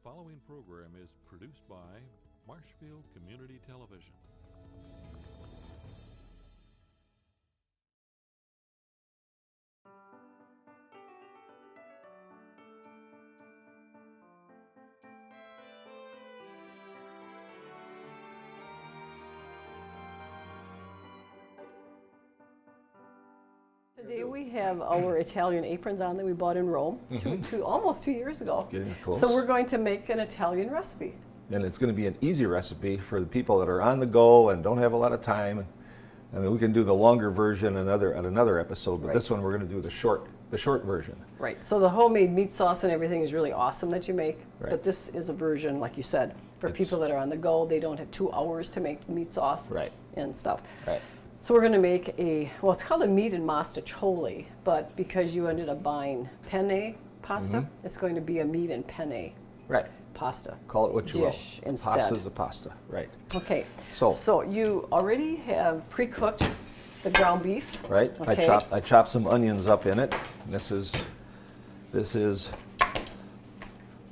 following program is produced by Marshfield Community Television. Today we have our Italian aprons on that we bought in Rome almost 2 years ago. Getting close. So we're going to make an Italian recipe. And it's going to be an easy recipe for the people that are on the go and don't have a lot of time. I mean, we can do the longer version at another episode, but this one we're going to do the short version. Right. So the homemade meat sauce and everything is really awesome that you make. Right. But this is a version, like you said, for people that are on the go. They don't have 2 hours to make meat sauce and stuff. Right. So we're going to make it's called a meat and mostaccioli, but because you ended up buying penne pasta, it's going to be a meat and penne pasta. Call it what you will. Dish instead. Pasta's a pasta, right. Okay. So you already have pre-cooked the ground beef. Right. Okay. I chop some onions up in it. And this is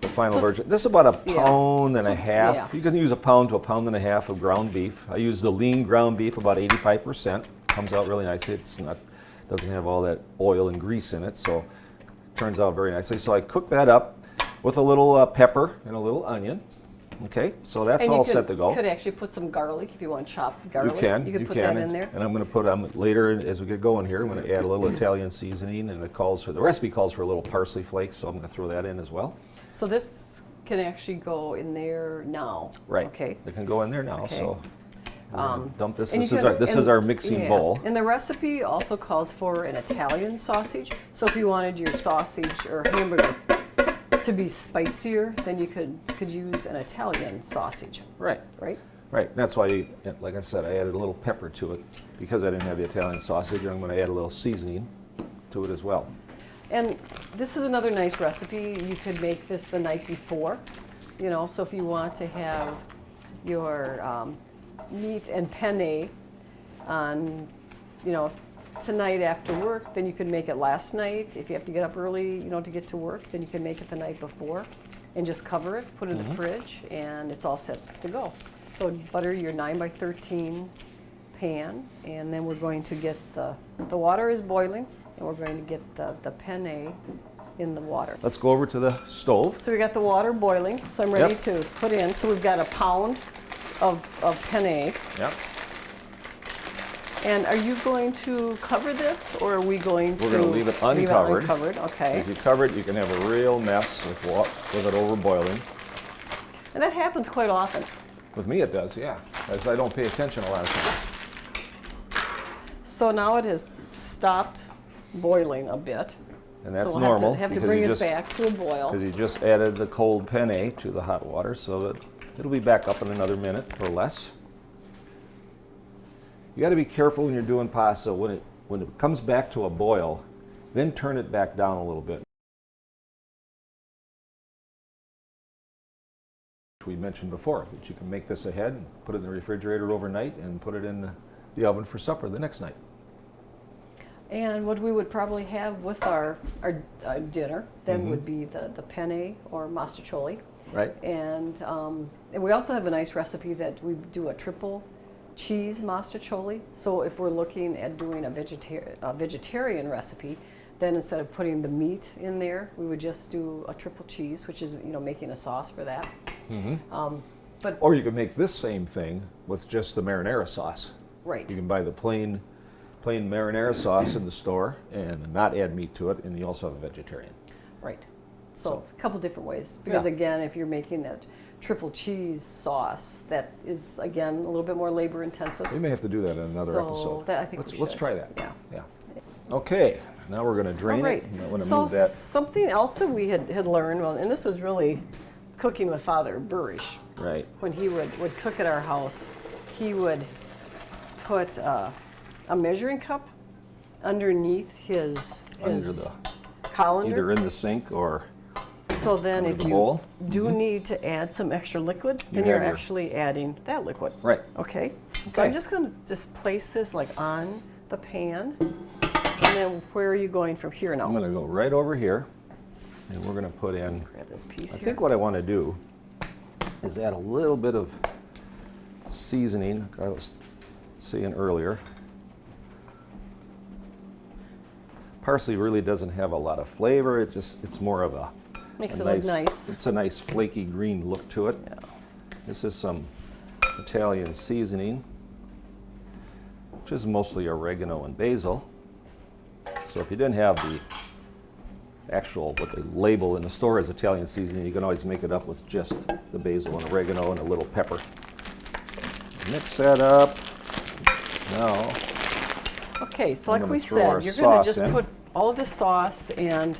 the final version. This is about a pound and a half. Yeah. You can use a pound to a pound and a half of ground beef. I use the lean ground beef, about 85%. Comes out really nicely. Doesn't have all that oil and grease in it, so it turns out very nicely. So I cook that up with a little pepper and a little onion. Okay, so that's all set to go. You could actually put some garlic if you want chopped garlic. You can. You could put that in there. And I'm going to put later as we get going here. I'm going to add a little Italian seasoning, and the recipe calls for a little parsley flakes, so I'm going to throw that in as well. So this can actually go in there now. Right. Okay. It can go in there now. Okay. So we're gonna dump this. And This is our mixing bowl. And the recipe also calls for an Italian sausage. So if you wanted your sausage or hamburger to be spicier, then you could use an Italian sausage. Right. Right? Right. That's why, like I said, I added a little pepper to it because I didn't have the Italian sausage. I'm going to add a little seasoning to it as well. And this is another nice recipe. You could make this the night before, so if you want to have your meat and penne on, tonight after work, then you could make it last night. If you have to get up early, to get to work, then you can make it the night before and just cover it, put it in the fridge, and it's all set to go. So butter your 9x13 pan, and then we're going to get the water is boiling, and we're going to get the penne in the water. Let's go over to the stove. So we got the water boiling, so I'm ready to put in. So we've got a pound of penne. Yep. And are you going to cover this, or are we going to? We're going to leave it uncovered. Uncovered, okay. If you cover it, you can have a real mess with it over boiling. And that happens quite often. With me it does, yeah. As I don't pay attention a lot of times. So now it has stopped boiling a bit. And that's so we'll normal. have to bring it back to a boil. Because you just added the cold penne to the hot water, so that it'll be back up in another minute or less. You got to be careful when you're doing pasta. When it comes back to a boil, then turn it back down a little bit. We mentioned before that you can make this ahead, put it in the refrigerator overnight, and put it in the oven for supper the next night. And what we would probably have with our dinner then would be the penne or mostaccioli. Right. And we also have a nice recipe that we do a triple cheese mostaccioli. So if we're looking at doing a vegetarian recipe, then instead of putting the meat in there, we would just do a triple cheese, which is making a sauce for that. Or you could make this same thing with just the marinara sauce. Right. You can buy the plain marinara sauce in the store and not add meat to it, and you also have a vegetarian. Right. So a couple different ways. Because again, if you're making that triple cheese sauce, that is again a little bit more labor intensive. We may have to do that in another episode. I think let's try that. Yeah. Okay. Now we're going to drain it. I'm going to move that. Something else that we had learned, and this was really cooking with Father Burish. Right. When he would cook at our house, he would put a measuring cup underneath his colander. Either in the sink or so then if you bowl. do need to add some extra liquid, then you're actually adding that liquid. Right. Okay. So I'm just going to place this on the pan. And then where are you going from here now? I'm going to go right over here And we're going to put in, Grab this piece I here. think what I want to do is add a little bit of seasoning, like I was saying earlier. Parsley really doesn't have a lot of flavor. It's more of a Makes it look nice. It's a nice flaky green look to it. Yeah. This is some Italian seasoning, which is mostly oregano and basil. So if you didn't have the actual, what they label in the store as Italian seasoning, you can always make it up with just the basil and oregano and a little pepper. Mix that up. Now, Okay, so I'm like we gonna throw our said, you're going to sauce just in. put all of the sauce, and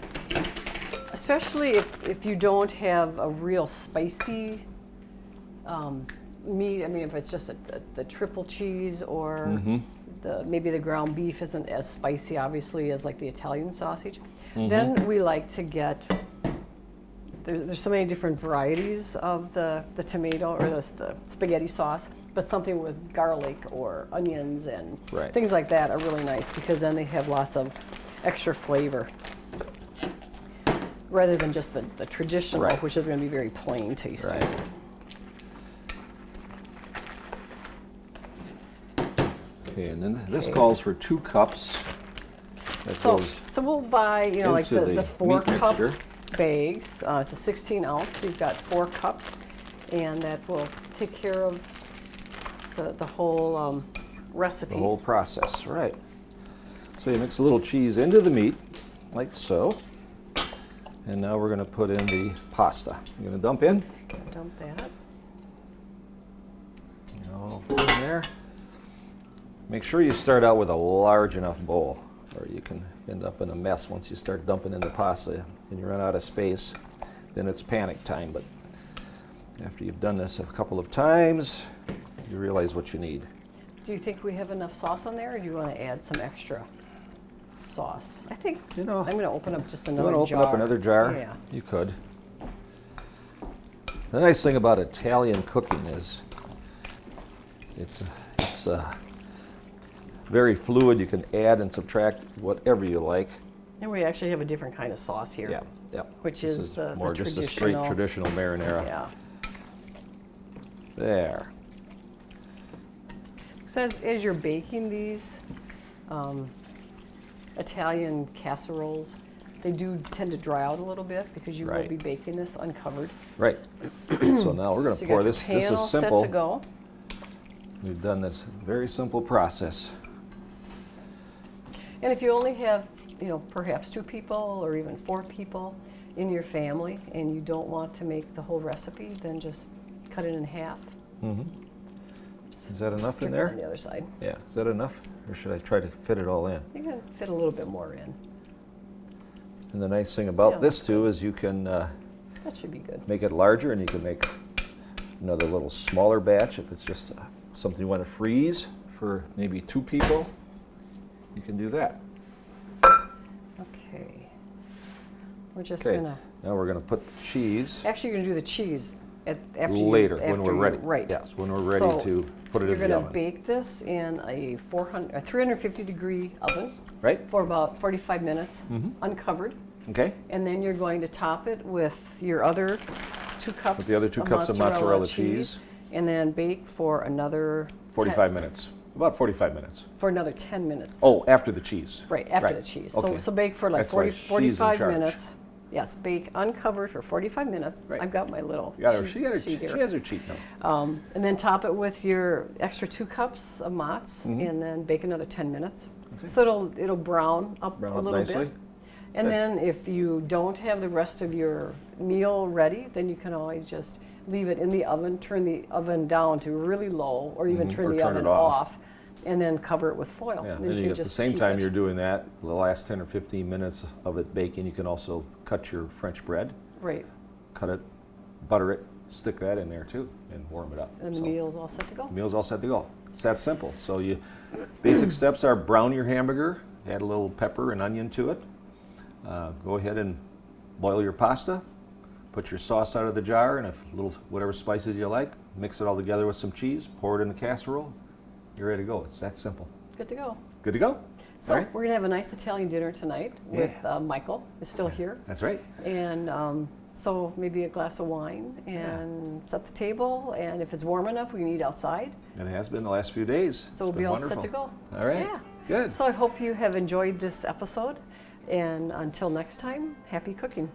especially if you don't have a real spicy meat, I mean, if it's just the triple cheese or maybe the ground beef isn't as spicy, obviously, as like the Italian sausage, then we like to get, there's so many different varieties of the tomato or the spaghetti sauce, but something with garlic or onions and Right. things like that are really nice because then they have lots of extra flavor rather than just the traditional, Right. which is going to be very plain tasting. right. Okay, and then this calls for 2 cups. That So, goes so we'll buy, you know, like into the the 4-cup meat mixture. bags. It's a 16 ounce. So you've got 4 cups, and that will take care of the whole recipe. the whole process, right. So you mix a little cheese into the meat, like so. And now we're going to put in the pasta. You're going to dump in. Dump that. All in there. Make sure you start out with a large enough bowl, or you can end up in a mess once you start dumping in the pasta and you run out of space. Then it's panic time. But after you've done this a couple of times, you realize what you need. Do you think we have enough sauce on there, or do you want to add some extra sauce? I think You know, I'm going to open up just you another want to jar. open up another jar? Yeah. You could. The nice thing about Italian cooking is it's very fluid. You can add and subtract whatever you like. And we actually have a different kind of sauce here. Yeah, yeah. Which This is the more just a straight traditional- traditional marinara. Yeah. There. So as you're baking these Italian casseroles, they do tend to dry out a little bit because you will Right. be baking this uncovered. Right. So now we're going So to you pour got your this. pan This all is set simple. to go. We've done this very simple process. And if you only have, you know, perhaps 2 people or even 4 people in your family and you don't want to make the whole recipe, then just cut it in half. Is that enough in Turn it on there? the other side. Yeah. Is that enough? Or should I try to fit it all in? You can fit a little bit more in. And the nice thing about Yeah, this that's too is you can That should be good. make it larger, and you can make another little smaller batch if it's just something you want to freeze for maybe 2 people. You can do that. Okay. We're just Okay. gonna. Now we're going to put the cheese Actually, you're gonna do the cheese after later you, when we're ready. Right. Yes, when we're ready So to put it you're in the gonna oven. bake this in a 350-degree oven Right? for about 45 minutes, Mm-hmm. uncovered, Okay. and then you're going to top it with your other 2 cups. With the other 2 cups of mozzarella cheese. and then bake for another 45 minutes. About 45 minutes. for another 10 minutes. Oh, after the cheese. Right, after Right. the cheese. Okay. So bake for like That's why 40, she's in 45 charge. minutes. Yes, bake uncovered for 45 minutes. Right. I've got my little Got her. sheet She here. has her cheat note. And then top it with your extra 2 cups of mozz, and then bake another 10 minutes. Mm-hmm. Okay. So it'll brown up Brown a up little nicely. bit. And Good. then if you don't have the rest of your meal ready, then you can always just leave it in the oven, turn the oven down to really low, or even turn or the turn oven it off. off, and then cover it with foil. Yeah, And and you you, can at the just same keep time it. you're doing that, the last 10 or 15 minutes of it baking, you can also cut your French bread, Right, cut it, butter it, stick that in there too, and warm it up. and the So, meal's all set to go. the meal's all set to go. It's that simple. So you, basic steps are brown your hamburger, add a little pepper and onion to it. Go ahead and boil your pasta, put your sauce out of the jar and a little whatever spices you like, mix it all together with some cheese, pour it in the casserole, you're ready to go. It's that simple. Good to go. Good to go? So All right. we're going to have a nice Italian dinner tonight with Michael is still here. That's right. And so maybe a glass of wine and set the table. And if it's warm enough, we can eat outside. And it has been the last few days. So we'll be all set to go. All right. Yeah. Good. So I hope you have enjoyed this episode. And until next time, happy cooking.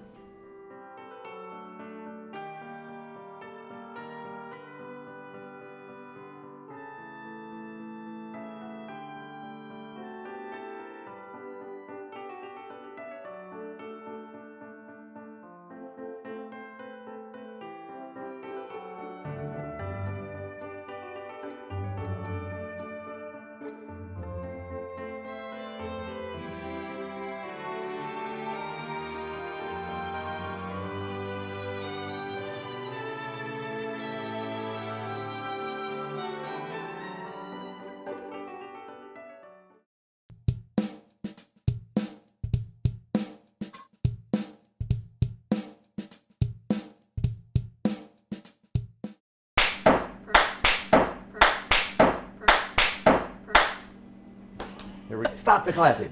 Stop the clapping.